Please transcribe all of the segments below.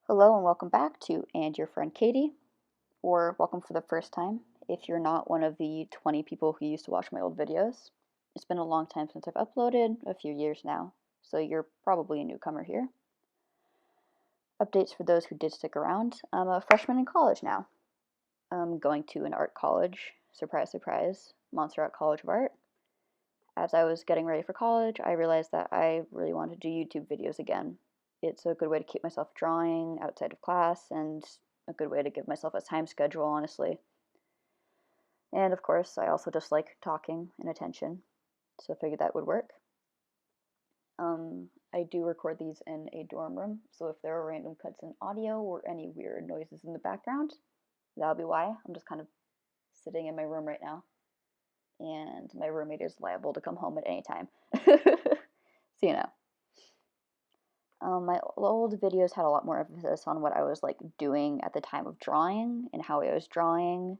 Hello and welcome back to And Your Friend Katie, or welcome for the first time if you're not one of the 20 people who used to watch my old videos. It's been a long time since I've uploaded, a few years now, so you're probably a newcomer here. Updates for those who did stick around. I'm a freshman in college now. I'm going to an art college, surprise, surprise, Montserrat College of Art. As I was getting ready for college, I realized that I really wanted to do YouTube videos again. It's a good way to keep myself drawing outside of class and a good way to give myself a time schedule, honestly. And of course, I also just like talking and attention, so I figured that would work. I do record these in a dorm room, so if there are random cuts in audio or any weird noises in the background, that'll be why. I'm just kind of sitting in my room right now, and my roommate is liable to come home at any time. So, you know. My old videos had a lot more emphasis on what I was like doing at the time of drawing and how I was drawing.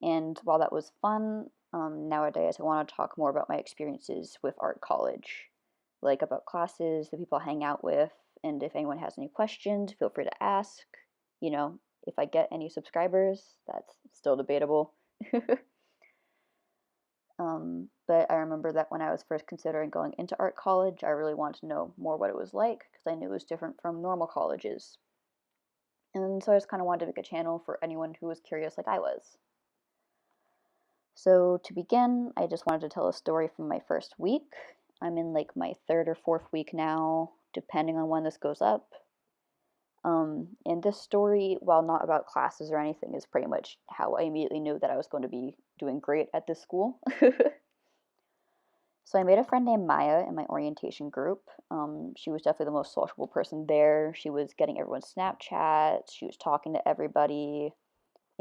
And while that was fun, nowadays I want to talk more about my experiences with art college, like about classes, the people I hang out with, and if anyone has any questions, feel free to ask. You know, if I get any subscribers, that's still debatable. But I remember that when I was first considering going into art college, I really wanted to know more what it was like because I knew it was different from normal colleges. And so I just kind of wanted to make a channel for anyone who was curious like I was. So to begin, I just wanted to tell a story from my first week. I'm in like my third or fourth week now, depending on when this goes up. And this story, while not about classes or anything, is pretty much how I immediately knew that I was going to be doing great at this school. So I made a friend named Maya in my orientation group. She was definitely the most sociable person there. She was getting everyone's Snapchats. She was talking to everybody,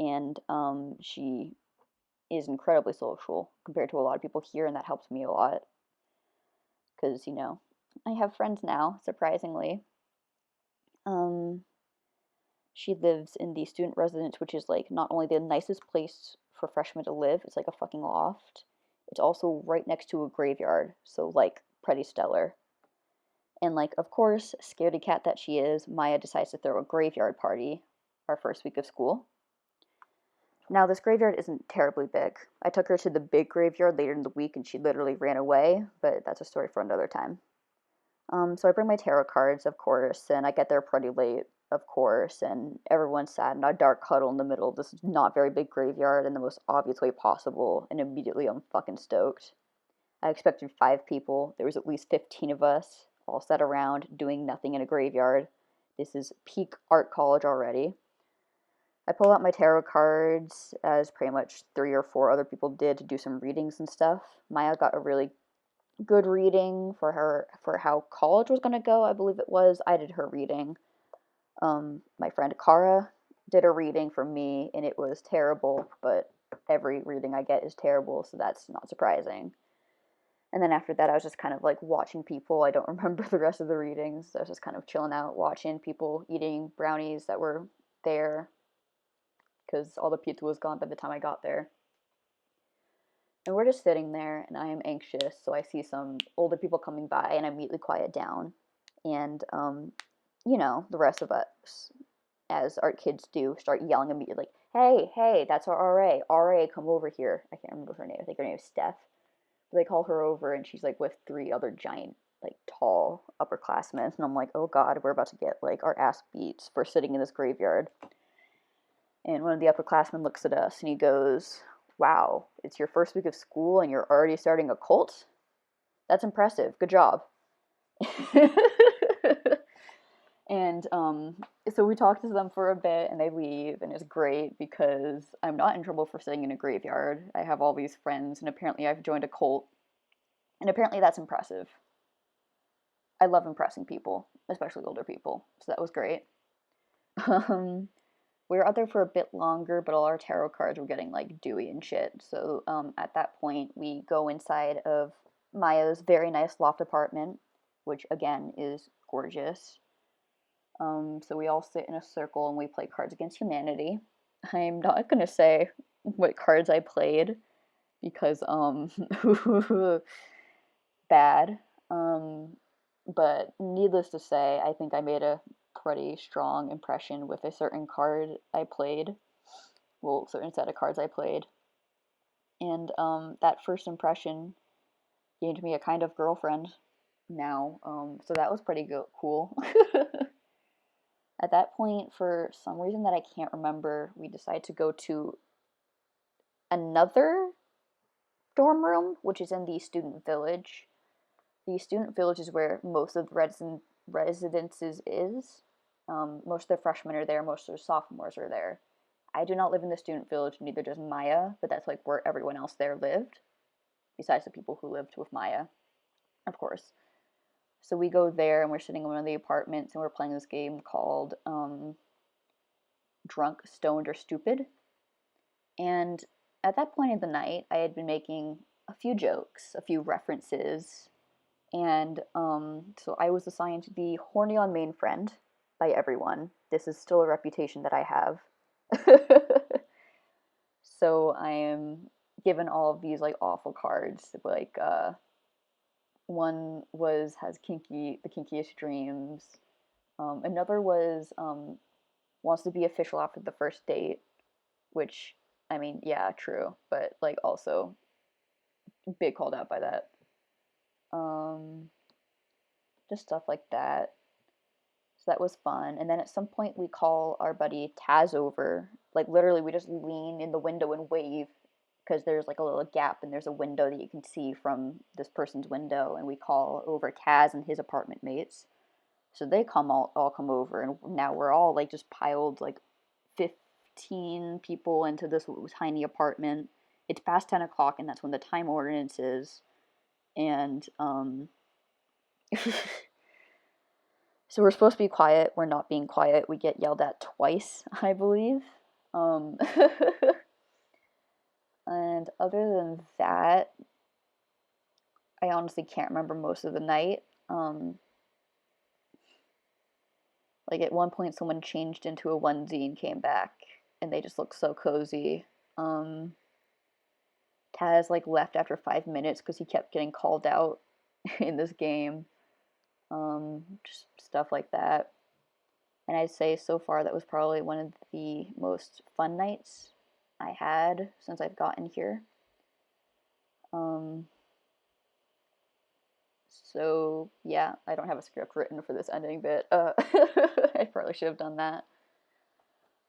and she is incredibly social compared to a lot of people here, and that helps me a lot because I have friends now, surprisingly. Um, she lives in the student residence, which is like not only the nicest place for freshmen to live, it's like a fucking loft. It's also right next to a graveyard, so like pretty stellar. And like, of course, scaredy cat that she is, Maya decides to throw a graveyard party our first week of school. Now, this graveyard isn't terribly big. I took her to the big graveyard later in the week and she literally ran away, but that's a story for another time. So I bring my tarot cards, of course, and I get there pretty late, of course, and everyone's sat in a dark huddle in the middle of this not very big graveyard in the most obvious way possible, and immediately I'm fucking stoked. I expected 5 people. There was at least 15 of us, all sat around doing nothing in a graveyard. This is peak art college already. I pulled out my tarot cards, as pretty much 3 or 4 other people did, to do some readings and stuff. Maya got a really good reading for how college was going to go, I believe it was. I did her reading. My friend Kara did a reading for me, and it was terrible, but every reading I get is terrible, so that's not surprising. And then after that, I was just kind of like watching people. I don't remember the rest of the readings. I was just kind of chilling out, watching people eating brownies that were there because all the pizza was gone by the time I got there. And we're just sitting there, and I am anxious. So I see some older people coming by, and I immediately quiet down. And, the rest of us, as art kids do, start yelling immediately, like, hey, hey, that's our RA. RA, come over here. I can't remember her name. I think her name is Steph. They call her over and she's like with 3 other giant, like tall upperclassmen. And I'm like, oh God, we're about to get like our ass beat for sitting in this graveyard. And one of the upperclassmen looks at us and he goes, wow, it's your first week of school and you're already starting a cult? That's impressive. Good job. And so we talk to them for a bit and they leave, and it's great because I'm not in trouble for sitting in a graveyard. I have all these friends, and apparently I've joined a cult, and apparently that's impressive. I love impressing people, especially older people, so that was great. Um, we were out there for a bit longer, but all our tarot cards were getting like dewy and shit. So at that point, we go inside of Maya's very nice loft apartment, which again is gorgeous. So we all sit in a circle and we play Cards Against Humanity. I'm not gonna say what cards I played because bad. But needless to say, I think I made a pretty strong impression with a certain card I played. Well, certain set of cards I played. And that first impression gained me a kind of girlfriend now. So that was pretty cool. At that point, for some reason that I can't remember, we decided to go to another dorm room, which is in the student village. The student village is where most of the residences is. Most of the freshmen are there, most of the sophomores are there. I do not live in the student village, neither does Maya, but that's like where everyone else there lived, besides the people who lived with Maya, of course. So we go there and we're sitting in one of the apartments and we're playing this game called Drunk, Stoned, or Stupid. And at that point in the night, I had been making a few jokes, a few references, and so I was assigned the horny on main friend by everyone. This is still a reputation that I have. So I am given all of these like awful cards. Like one has the kinkiest dreams. Another was wants to be official after the first date, which I mean, yeah, true, but like also big called out by that. Um, just stuff like that. So that was fun. And then at some point we call our buddy Taz over. Like literally we just lean in the window and wave because there's like a little gap and there's a window that you can see from this person's window, and we call over Taz and his apartment mates. So they all come over, and now we're all like just piled like 15 people into this tiny apartment. It's past 10 o'clock, and that's when the time ordinance is. And so we're supposed to be quiet. We're not being quiet. We get yelled at twice, I believe. Um, and other than that, I honestly can't remember most of the night. Like at one point, someone changed into a onesie and came back, and they just looked so cozy. Taz like left after 5 minutes because he kept getting called out in this game. Just stuff like that. And I'd say so far that was probably one of the most fun nights I had since I've gotten here. So yeah, I don't have a script written for this ending bit. I probably should have done that.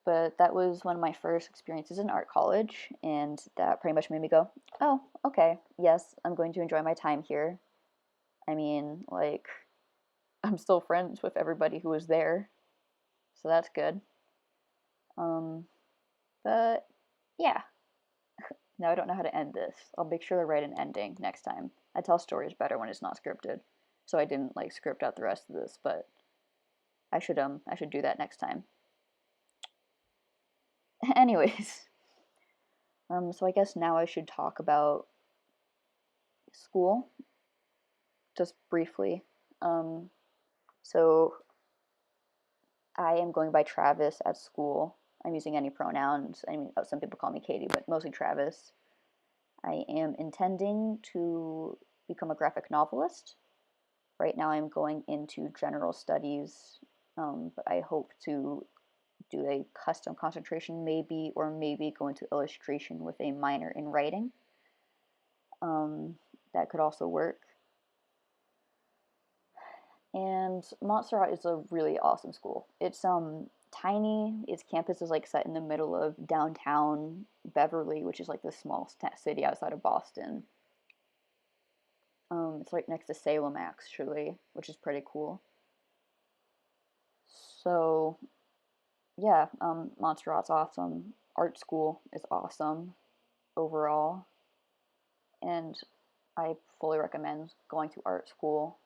But that was one of my first experiences in art college, and that pretty much made me go, oh, okay, yes, I'm going to enjoy my time here. I mean, like, I'm still friends with everybody who was there, so that's good. But yeah, now I don't know how to end this. I'll make sure to write an ending next time. I tell stories better when it's not scripted, so I didn't like script out the rest of this, but I should do that next time. Anyways, so I guess now I should talk about school just briefly. So I am going by Travis at school. I'm using any pronouns. I mean, some people call me Katie, but mostly Travis. I am intending to become a graphic novelist. Right now, I'm going into general studies, but I hope to do a custom concentration maybe, or maybe go into illustration with a minor in writing. That could also work. And Montserrat is a really awesome school. It's tiny. Its campus is like set in the middle of downtown Beverly, which is like the small city outside of Boston. It's right next to Salem actually, which is pretty cool. So yeah, Montserrat's awesome. Art school is awesome overall, and I fully recommend going to art school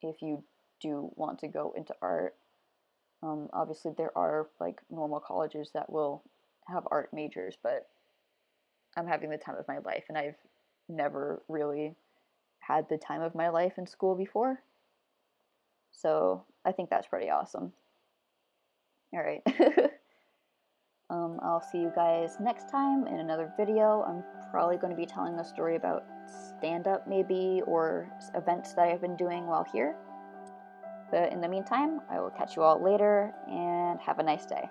if you do want to go into art. Obviously, there are like normal colleges that will have art majors, but I'm having the time of my life, and I've never really had the time of my life in school before. So I think that's pretty awesome. All right. I'll see you guys next time in another video. I'm probably going to be telling a story about stand-up maybe, or events that I've been doing while here. But in the meantime, I will catch you all later and have a nice day.